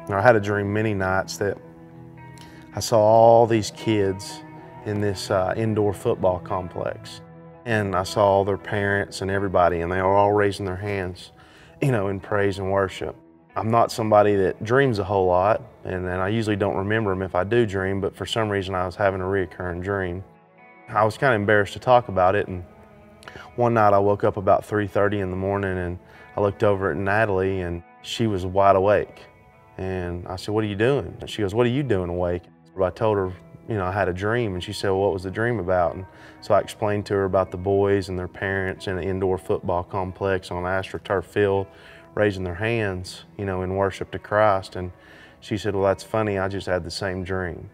I had a dream many nights that I saw all these kids in this indoor football complex. And I saw all their parents and everybody, and they were all raising their hands, in praise and worship. I'm not somebody that dreams a whole lot, and I usually don't remember them if I do dream, but for some reason I was having a reoccurring dream. I was kind of embarrassed to talk about it, and one night I woke up about 3:30 in the morning, and I looked over at Natalie, and she was wide awake. And I said, "What are you doing?" And she goes, "What are you doing awake?" I told her, I had a dream, and she said, "Well, what was the dream about?" And so I explained to her about the boys and their parents in an indoor football complex on an AstroTurf field, raising their hands, in worship to Christ. And she said, "Well, that's funny, I just had the same dream."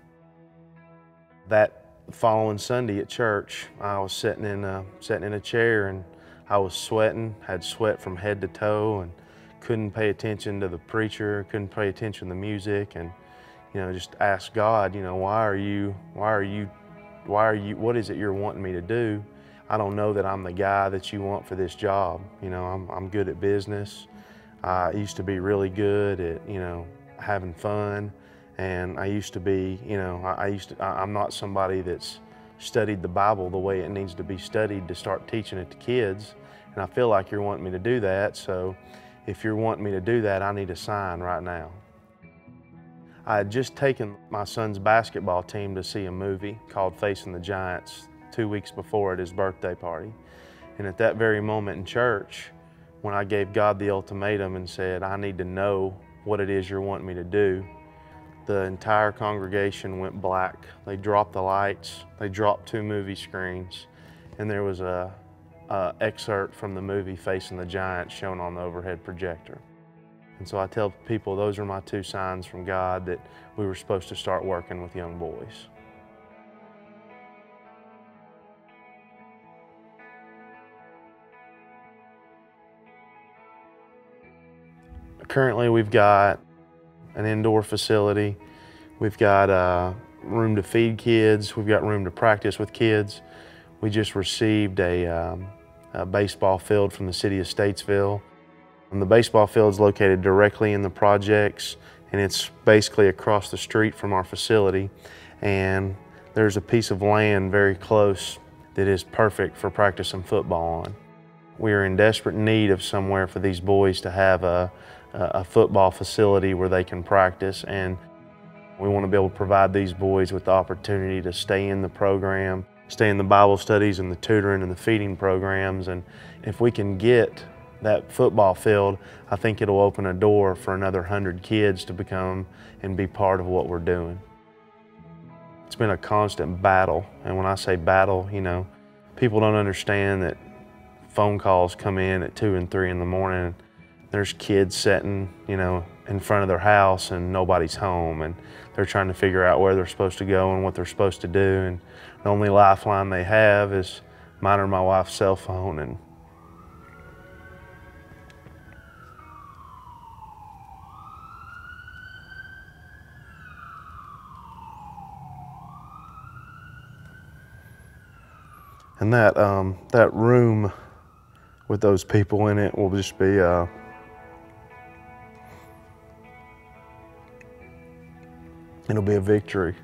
That following Sunday at church, I was sitting in a chair, and I was sweating, had sweat from head to toe, and couldn't pay attention to the preacher, couldn't pay attention to the music, and just asked God, what is it you're wanting me to do? I don't know that I'm the guy that you want for this job. I'm good at business. I used to be really good at, having fun. And I used to be, I'm not somebody that's studied the Bible the way it needs to be studied to start teaching it to kids. And I feel like you're wanting me to do that. So if you're wanting me to do that, I need a sign right now. I had just taken my son's basketball team to see a movie called Facing the Giants 2 weeks before at his birthday party. And at that very moment in church, when I gave God the ultimatum and said, "I need to know what it is you're wanting me to do," the entire congregation went black. They dropped the lights, they dropped 2 movie screens, and there was a excerpt from the movie Facing the Giants shown on the overhead projector. And so I tell people those are my 2 signs from God that we were supposed to start working with young boys. Currently we've got an indoor facility. We've got room to feed kids. We've got room to practice with kids. We just received a baseball field from the city of Statesville. And the baseball field is located directly in the projects, and it's basically across the street from our facility. And there's a piece of land very close that is perfect for practicing football on. We are in desperate need of somewhere for these boys to have a football facility where they can practice, and we want to be able to provide these boys with the opportunity to stay in the program, stay in the Bible studies and the tutoring and the feeding programs. And if we can get that football field, I think it'll open a door for another 100 kids to become and be part of what we're doing. It's been a constant battle, and when I say battle, people don't understand that phone calls come in at 2 and 3 in the morning. There's kids sitting, in front of their house and nobody's home, and they're trying to figure out where they're supposed to go and what they're supposed to do, and the only lifeline they have is mine or my wife's cell phone. And that room with those people in it will just be it'll be a victory.